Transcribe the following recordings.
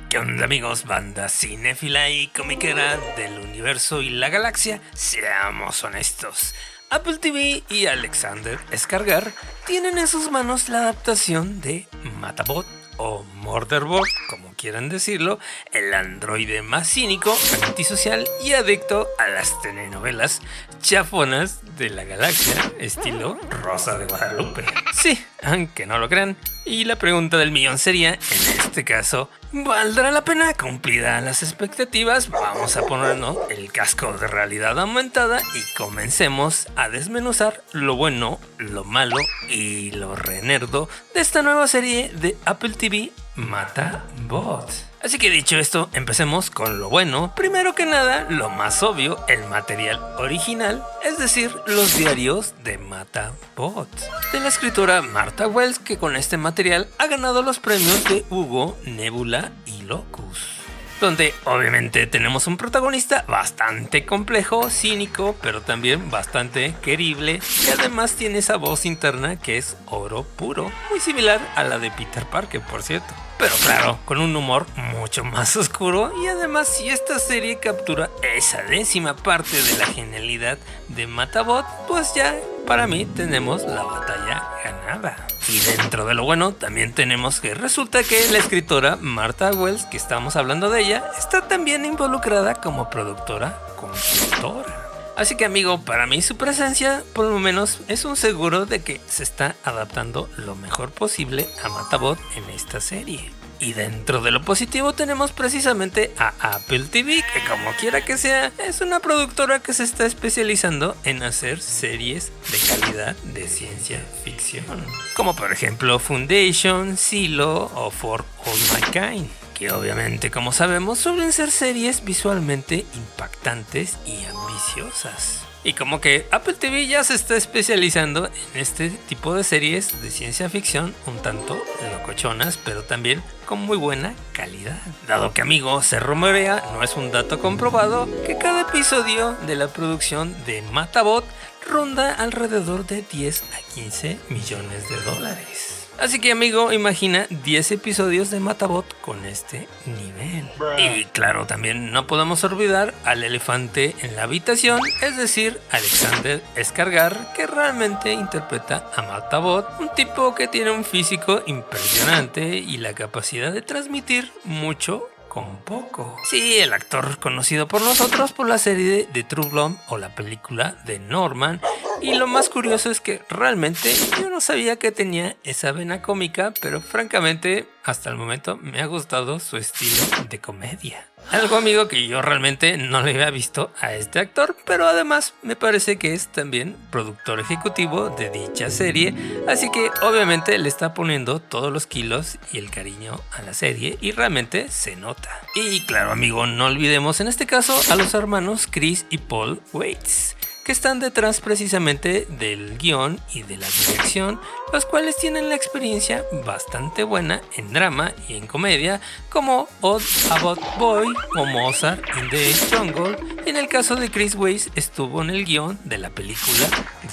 ¿Qué onda, amigos? Banda cinéfila y comiquera del universo y la galaxia. Seamos honestos, Apple TV y Alexander Skarsgård tienen en sus manos la adaptación de Matabot o Murderbot, como quieran decirlo, el androide más cínico, antisocial y adicto a las telenovelas chafonas de la galaxia, estilo Rosa de Guadalupe. Sí, aunque no lo crean. Y la pregunta del millón sería, en este caso, ¿valdrá la pena? Cumplidas las expectativas, vamos a ponernos el casco de realidad aumentada y comencemos a desmenuzar lo bueno, lo malo y lo renerdo de esta nueva serie de Apple TV, Matabot. Así que dicho esto, empecemos con lo bueno. Primero que nada, lo más obvio, el material original, es decir, los diarios de Matabot, de la escritora Martha Wells, que con este material ha ganado los premios de Hugo, Nebula y Locus, donde obviamente tenemos un protagonista bastante complejo, cínico, pero también bastante querible, y además tiene esa voz interna que es oro puro, muy similar a la de Peter Parker, por cierto. Pero claro, con un humor mucho más oscuro, y además si esta serie captura esa décima parte de la genialidad de Matabot, pues ya para mí tenemos la batalla ganada. Y dentro de lo bueno también tenemos que resulta que la escritora Martha Wells, que estamos hablando de ella, está también involucrada como productora consultora. Así que amigo, para mí su presencia por lo menos es un seguro de que se está adaptando lo mejor posible a Matabot en esta serie. Y dentro de lo positivo tenemos precisamente a Apple TV, que como quiera que sea, es una productora que se está especializando en hacer series de calidad de ciencia ficción, como por ejemplo Foundation, Silo o For All Mankind, que obviamente, como sabemos, suelen ser series visualmente impactantes y ambiciosas. Y como que Apple TV ya se está especializando en este tipo de series de ciencia ficción un tanto locochonas, pero también con muy buena calidad. Dado que, amigo, se rumorea, no es un dato comprobado, que cada episodio de la producción de Matabot ronda alrededor de 10 a 15 millones de dólares. Así que, amigo, imagina 10 episodios de Matabot con este nivel. Y claro, también no podemos olvidar al elefante en la habitación, es decir, Alexander Skarsgård, que realmente interpreta a Matabot, un tipo que tiene un físico impresionante y la capacidad de transmitir mucho con poco. Sí, el actor conocido por nosotros por la serie de True Blood o la película de Norman. Y lo más curioso es que realmente yo no sabía que tenía esa vena cómica, pero francamente hasta el momento me ha gustado su estilo de comedia. Algo, amigo, que yo realmente no le había visto a este actor, pero además me parece que es también productor ejecutivo de dicha serie, así que obviamente le está poniendo todos los kilos y el cariño a la serie y realmente se nota. Y claro, amigo, no olvidemos en este caso a los hermanos Chris y Paul Weitz, que están detrás precisamente del guión y de la dirección, los cuales tienen la experiencia bastante buena en drama y en comedia, como Odd About Boy o Mozart in the Jungle. En el caso de Chris Weitz estuvo en el guión de la película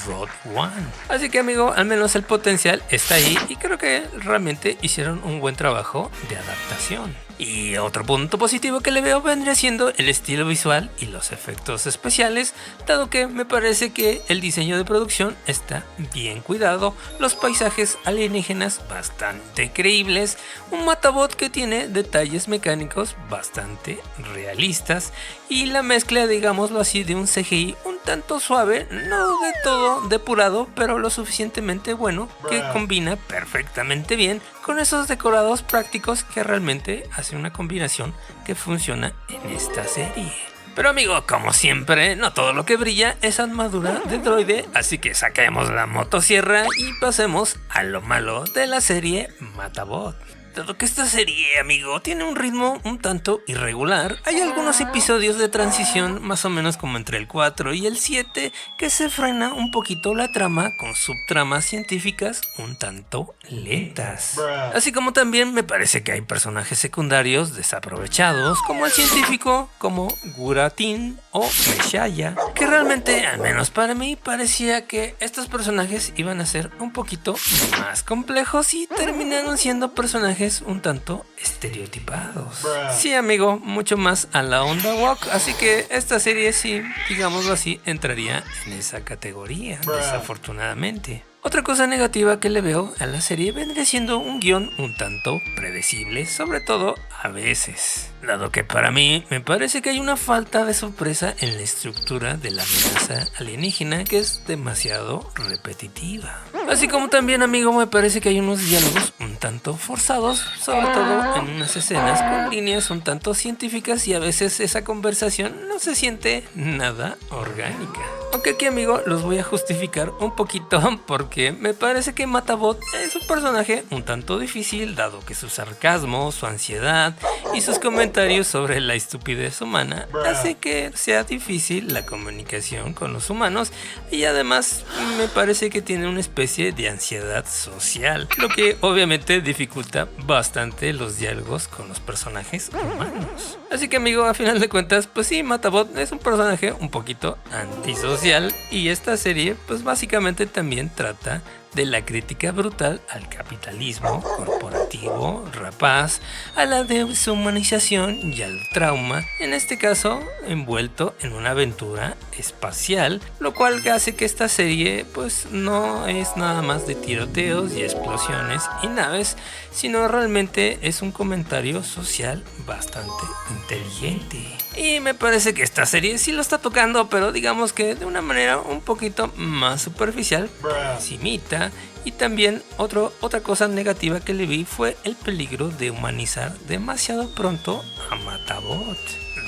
Road One. Así que, amigo, al menos el potencial está ahí y creo que realmente hicieron un buen trabajo de adaptación. Y otro punto positivo que le veo vendría siendo el estilo visual y los efectos especiales, dado que me parece que el diseño de producción está bien cuidado, los paisajes alienígenas bastante creíbles, un Matabot que tiene detalles mecánicos bastante realistas y la mezcla, digámoslo así, de un CGI un tanto suave, no de todo depurado, pero lo suficientemente bueno que combina perfectamente bien con esos decorados prácticos que realmente hace una combinación que funciona en esta serie. Pero, amigo, como siempre, no todo lo que brilla es armadura de droide, así que saquemos la motosierra y pasemos a lo malo de la serie Matabot. Dado que esta serie, amigo, tiene un ritmo un tanto irregular, hay algunos episodios de transición, más o menos como entre el 4 y el 7, que se frena un poquito la trama con subtramas científicas un tanto lentas. Así como también me parece que hay personajes secundarios desaprovechados, como el científico, como Guratin o Meshaya, que realmente, al menos para mí, parecía que estos personajes iban a ser un poquito más complejos y terminaron siendo personajes personajes un tanto estereotipados. Sí, amigo, mucho más a la onda woke, así que esta serie sí, digámoslo así, entraría en esa categoría, desafortunadamente. Otra cosa negativa que le veo a la serie vendría siendo un guión un tanto predecible, sobre todo a veces. Dado que para mí me parece que hay una falta de sorpresa en la estructura de la amenaza alienígena que es demasiado repetitiva. Así como también, amigo, me parece que hay unos diálogos un tanto forzados, sobre todo en unas escenas con líneas un tanto científicas y a veces esa conversación no se siente nada orgánica. Aunque aquí, amigo, los voy a justificar un poquito porque me parece que Matabot es un personaje un tanto difícil, dado que su sarcasmo, su ansiedad y sus comentarios sobre la estupidez humana hace que sea difícil la comunicación con los humanos, y además me parece que tiene una especie de ansiedad social, lo que obviamente dificulta bastante los diálogos con los personajes humanos. Así que, amigo, a final de cuentas, pues sí, Matabot es un personaje un poquito antisocial, y esta serie pues básicamente también trata de la crítica brutal al capitalismo corporativo rapaz, a la deshumanización y al trauma, en este caso envuelto en una aventura espacial, lo cual hace que esta serie pues no es nada más de tiroteos y explosiones y naves, sino realmente es un comentario social bastante inteligente. Y me parece que esta serie sí lo está tocando, pero digamos que de una manera un poquito más superficial, por encimita. Y también otra cosa negativa que le vi fue el peligro de humanizar demasiado pronto a Matabot,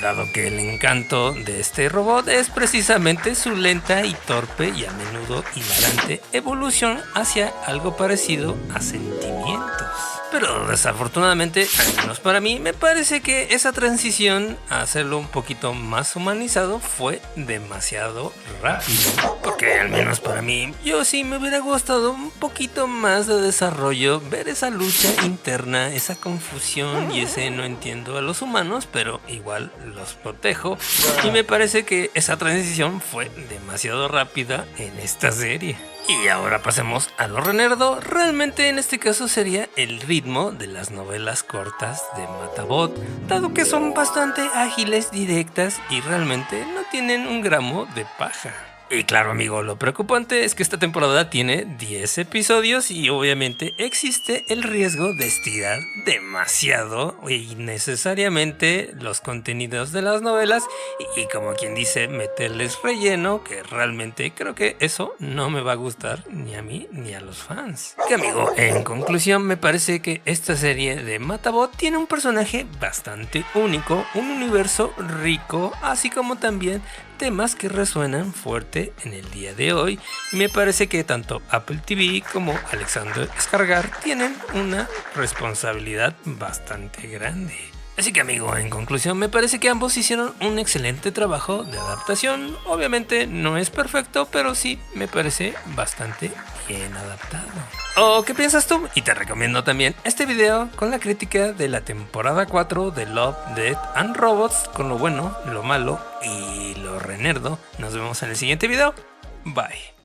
dado que el encanto de este robot es precisamente su lenta y torpe y a menudo hilarante evolución hacia algo parecido a sentimientos. Pero desafortunadamente, al menos para mí, me parece que esa transición a hacerlo un poquito más humanizado fue demasiado rápido. Porque al menos para mí, yo sí me hubiera gustado un poquito más de desarrollo, ver esa lucha interna, esa confusión y ese no entiendo a los humanos, pero igual los protejo. Y me parece que esa transición fue demasiado rápida en esta serie. Y ahora pasemos a lo renerdo. Realmente en este caso sería el ritmo de las novelas cortas de Matabot, dado que son bastante ágiles, directas y realmente no tienen un gramo de paja. Y claro, amigo, lo preocupante es que esta temporada tiene 10 episodios y obviamente existe el riesgo de estirar demasiado e innecesariamente los contenidos de las novelas y como quien dice, meterles relleno, que realmente creo que eso no me va a gustar ni a mí ni a los fans. Que, amigo, en conclusión, me parece que esta serie de Matabot tiene un personaje bastante único, un universo rico, así como también temas que resuenan fuerte en el día de hoy, y me parece que tanto Apple TV como Alexander Skarsgård tienen una responsabilidad bastante grande. Así que, amigo, en conclusión, me parece que ambos hicieron un excelente trabajo de adaptación. Obviamente no es perfecto, pero sí me parece bastante bien adaptado. ¿O qué piensas tú? Y te recomiendo también este video con la crítica de la temporada 4 de Love, Death and Robots, con lo bueno, lo malo y lo renerdo. Nos vemos en el siguiente video. Bye.